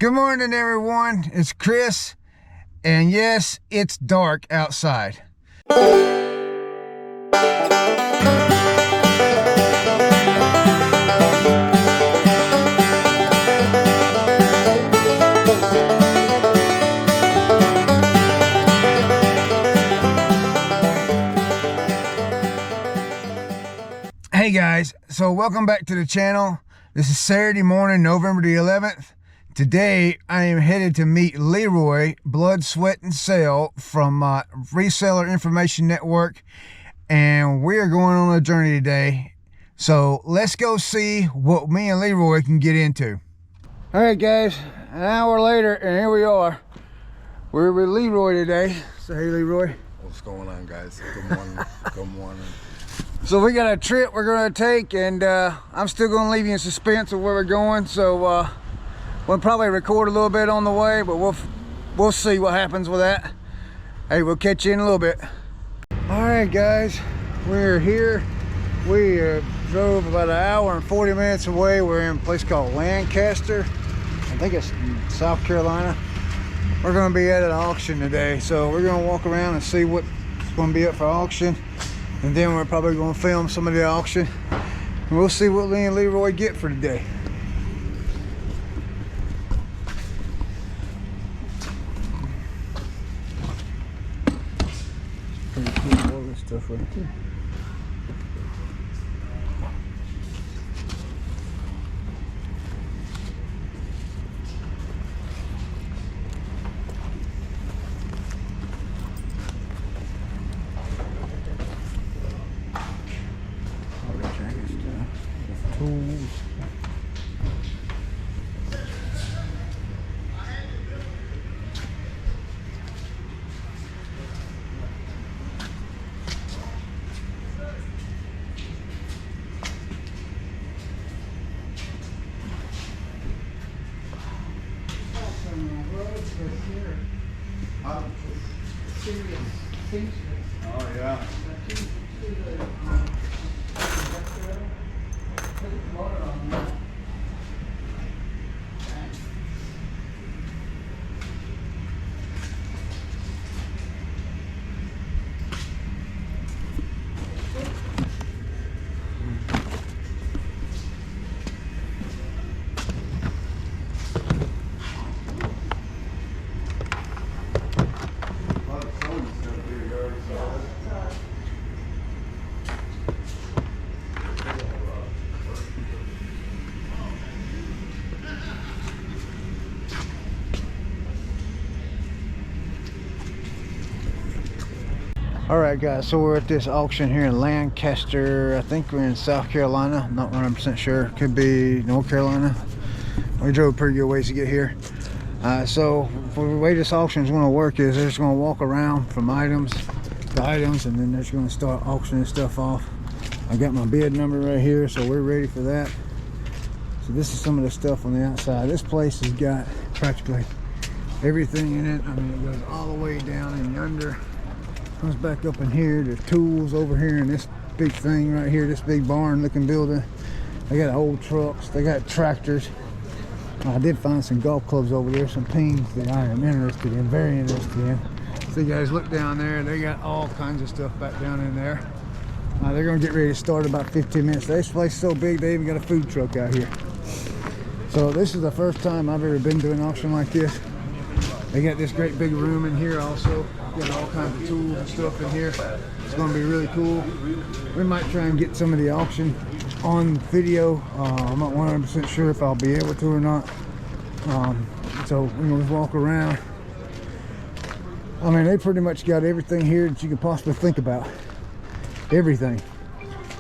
Good morning, everyone. It's Chris, and yes, it's dark outside. Hey guys, so welcome back to the channel. This is Saturday morning, November the 11th. Today, I am headed to meet Leroy, Blood, Sweat, and Sale from Reseller Information Network. And we are going on a journey today. So let's go see what me and Leroy can get into. All right, guys, an hour later, and here we are. We're with Leroy today. So, hey, Leroy. What's going on, guys? Good morning. Good morning. So we got a trip we're going to take, and I'm still going to leave you in suspense of where we're going. So we'll probably record a little bit on the way, but we'll see what happens with that. Hey, we'll catch you in a little bit. All right, guys, we're here. We drove about an hour and 40 minutes away. We're in a place called Lancaster. I think it's in South Carolina. We're going to be at an auction today, so we're going to walk around and see what's going to be up for auction. And then we're probably going to film some of the auction. And we'll see what me and Leroy get for today. Pretty cool, all this stuff right here. Tools. Oh, yeah. All right, guys, so we're at this auction here in Lancaster. I think we're in South Carolina. I'm not 100% sure. Could be North Carolina. We drove a pretty good ways to get here. So for the way this auction is going to work is they're just going to walk around from items to items, and then they're just going to start auctioning stuff off. I got my bid number right here, so we're ready for that. So this is some of the stuff on the outside. This place has got practically everything in it. I mean, it goes all the way down in yonder. Comes back up in here. There's tools over here in this big thing right here, this big barn looking building. They got old trucks, they got tractors. I did find some golf clubs over there, some pings that I am interested in, very interested in. So you guys look down there, they got all kinds of stuff back down in there. They're gonna get ready to start in about 15 minutes. This place is so big they even got a food truck out here. So this is the first time I've ever been to an auction like this. They got this great big room in here also. Got all kinds of tools and stuff in here. It's going to be really cool. We might try and get some of the auction on video. I'm not 100% sure if I'll be able to or not. So we're going to walk around. I mean, they pretty much got everything here that you could possibly think about. Everything.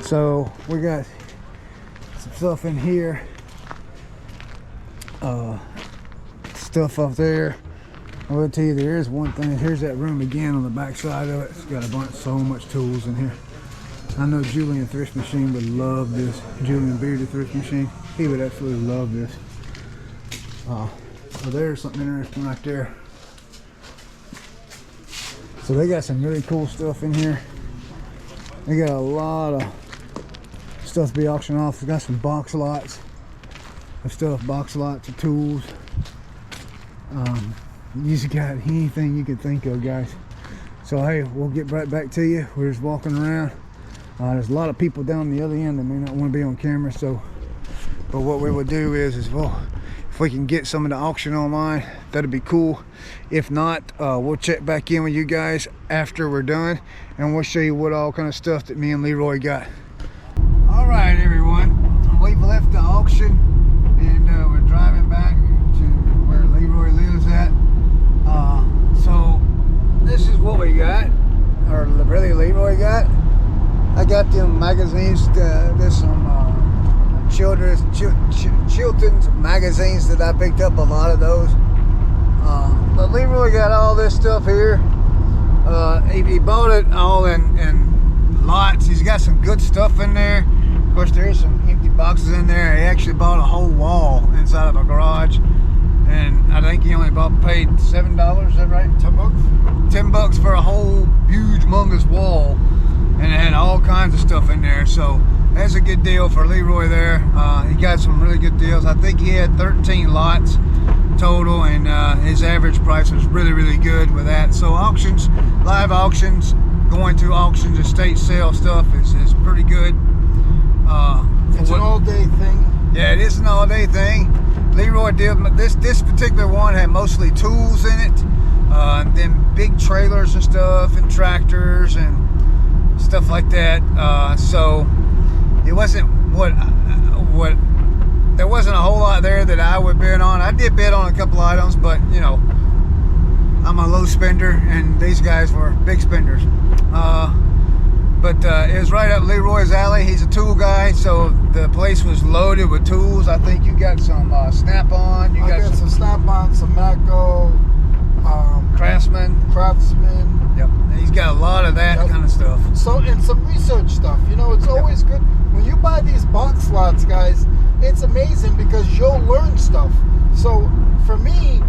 So we got some stuff in here. Stuff up there. I will tell you, there is one thing. Here's that room again on the back side of it. It's got a bunch, so much tools in here. I know Julian Thrift Machine would love this. Julian Beard Thrift Machine, he would absolutely love this. So there's something interesting right there. So they got some really cool stuff in here. They got a lot of stuff to be auctioned off. They got some box lots of stuff, box lots of tools. You just got anything you can think of, guys. So hey, we'll get right back to you. We're just walking around. There's a lot of people down the other end that may not want to be on camera, so but what we will do is well, if we can get some of the auction online, that'd be cool. If not, we'll check back in with you guys after we're done, and we'll show you what all kind of stuff that me and Leroy got. All right, everyone, we've left the auction and we're driving back to where Leroy lives at. So this is what we got, or really Leroy got. I got them magazines. There's some Chilton's magazines that I picked up, a lot of those. But Leroy got all this stuff here. He bought it all in lots. He's got some good stuff in there. Of course, there's some empty boxes in there. He actually bought a whole wall inside of a garage, and I think he only paid $7. Is that right? $10. $10 for a whole huge, humongous wall, and it had all kinds of stuff in there. So that's a good deal for Leroy there. He got some really good deals. I think he had 13 lots total, and his average price was really, really good with that. So auctions, live auctions, going to auctions, estate sale stuff is pretty good. It's an all-day thing. Yeah, it is an all-day thing. Leroy did this particular one had mostly tools in it, and then big trailers and stuff, and tractors and stuff like that. So it wasn't what there wasn't a whole lot there that I would bid on. I did bid on a couple items, but you know, I'm a low spender, and these guys were big spenders. But it was right up Leroy's alley. He's a tool guy, so the place was loaded with tools. I think you got some Snap-on. I got some Snap-on, some Matco, Craftsman. Craftsman. Yep, he's got a lot of that kind of stuff. So, and some research stuff. You know, it's always good when you buy these box lots, guys. It's amazing because you'll learn stuff. So for me,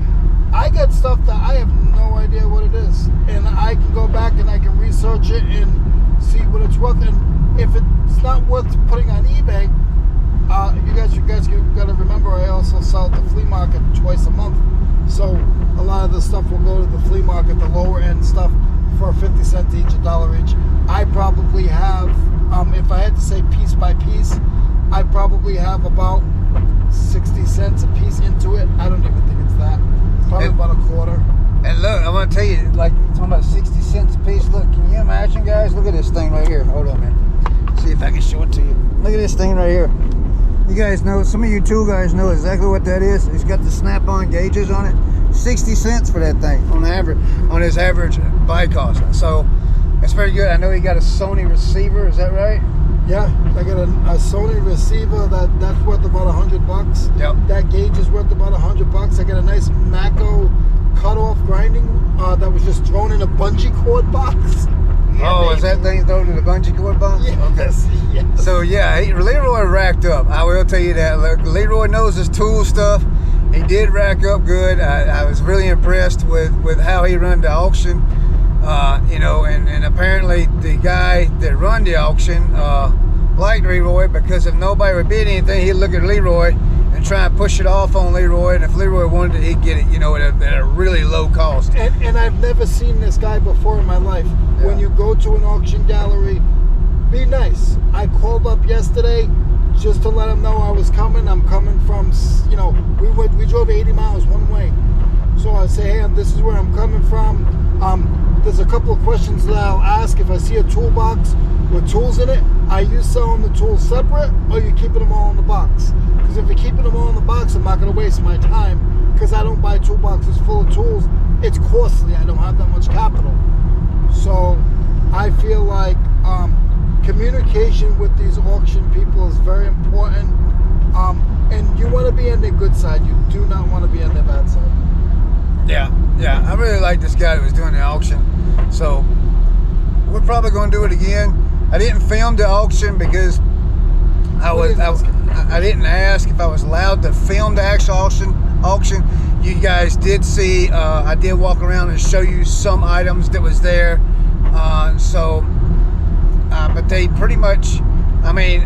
I got stuff that I have no idea what it is, and I can go back and I can research it and see what it's worth. And if it's not worth putting on eBay, you guys got to remember, I also sell at the flea market twice a month. So a lot of the stuff will go to the flea market, the lower end stuff, for 50 cents each, $1 each. I probably have, if I had to say piece by piece, I probably have about 60 cents a piece into it. I don't even think it's that. Probably about a quarter. And look, I want to tell you, like, talking about 60 cents a piece. Look, can you imagine, guys? Look at this thing right here. Hold on, man. See if I can show it to you. Look at this thing right here. You guys know, some of you tool guys know exactly what that is. It's got the Snap-on gauges on it. 60 cents for that thing on average, on his average buy cost. So that's very good. I know he got a Sony receiver. Is that right? Yeah, I got a Sony receiver that's worth about $100. Yep. That gauge is worth about $100. I got a nice Matco cutoff grinding that was just thrown in a bungee cord box. Yeah, oh, baby. Is that thing thrown in the bungee cord box? Yes, okay. Yes. So yeah, Leroy racked up. I will tell you that. Look, Leroy knows his tool stuff. He did rack up good. I was really impressed with how he run the auction. You know, and apparently the guy that run the auction liked Leroy, because if nobody would bid anything, he'd look at Leroy and try and push it off on Leroy, and if Leroy wanted it, he'd get it, you know, at a really low cost. And I've never seen this guy before in my life. Yeah. When you go to an auction gallery, be nice. I called up yesterday just to let him know I was coming. I'm coming from, you know, we drove 80 miles one way. So I say, hey, this is where I'm coming from. There's a couple of questions that I'll ask. If I see a toolbox with tools in it, are you selling the tools separate, or are you keeping them all in the box? Because if you're keeping them all in the box, I'm not going to waste my time, because I don't buy toolboxes full of tools. It's costly. I don't have that much capital. So I feel like communication with these auction people is very important. And you want to be on their good side. You do not want to be on their bad side. Yeah, I really like this guy that was doing the auction. So we're probably going to do it again. I didn't film the auction because I didn't ask if I was allowed to film the actual auction. You guys did see, I did walk around and show you some items that was there. But they pretty much, I mean,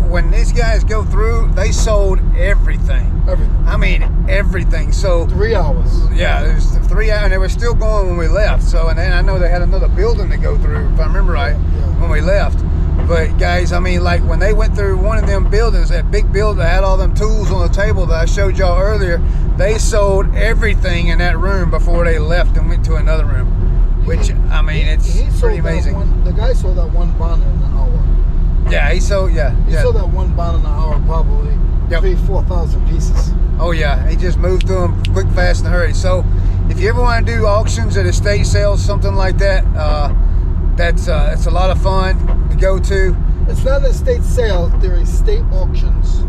when these guys go through, they sold everything. Everything. I mean, everything. So 3 hours. yeah, it was 3 hours, and they were still going when we left. So, and then I know they had another building to go through, if I remember right, when we left. But guys, I mean, like when they went through one of them buildings, that big building that had all them tools on the table that I showed y'all earlier, they sold everything in that room before they left and went to another room. Which, I mean, it's pretty amazing. The guy sold that one bond in an hour. Yeah, he sold that one bond in an hour, probably 3,000-4,000 pieces. Oh yeah, he just moved through them quick, fast, and hurry. So, if you ever want to do auctions at estate sales, something like that, it's a lot of fun to go to. It's not an estate sale; they're estate auctions.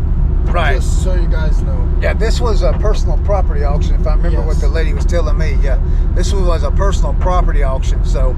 Right. Just so you guys know. Yeah, this was a personal property auction, if I remember what the lady was telling me. Yeah, this was a personal property auction. So,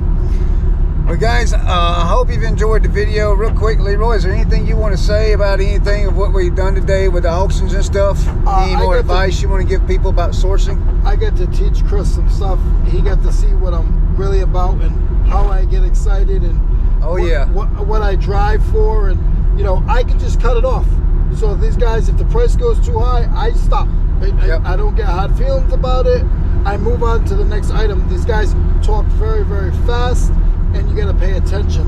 but guys, I hope you've enjoyed the video. Real quick, Leroy, is there anything you want to say about anything of what we've done today with the auctions and stuff? Any more advice you want to give people about sourcing? I get to teach Chris some stuff. He got to see what I'm really about and how I get excited and what I drive for, and you know, I can just cut it off. So these guys, if the price goes too high, I stop. I don't get hard feelings about it. I move on to the next item. These guys talk very, very fast, and you got to pay attention.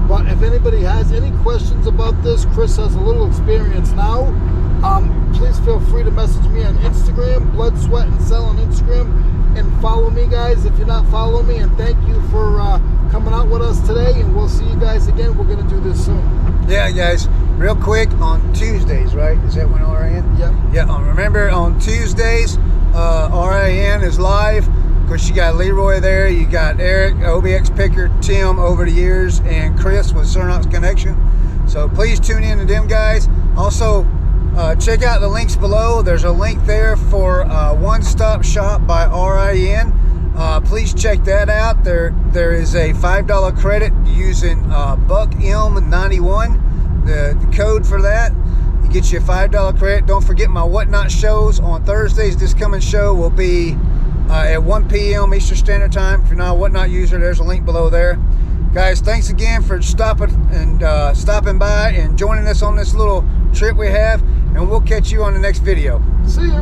But if anybody has any questions about this, Chris has a little experience now. Please feel free to message me on Instagram, Blood, Sweat, and Sell on Instagram, and follow me, guys, if you're not following me. And thank you for coming out with us today, and we'll see you guys again. We're going to do this soon. Yeah, guys, real quick, on Tuesdays, right? Is that when RAN? Yep. Yeah, remember on Tuesdays, RAN is live. Of course, you got Leroy there, you got Eric, OBX Picker, Tim over the years, and Chris with Cernox Connection. So please tune in to them guys. Also, check out the links below. There's a link there for One Stop Shop by RAN. Please check that out. There is a $5 credit using BuckM91, the code for that. It gets you a $5 credit. Don't forget my Whatnot shows on Thursdays. This coming show will be at 1 p.m. Eastern Standard Time. If you're not a Whatnot user, there's a link below there. Guys, thanks again for stopping by and joining us on this little trip we have, and we'll catch you on the next video. See ya.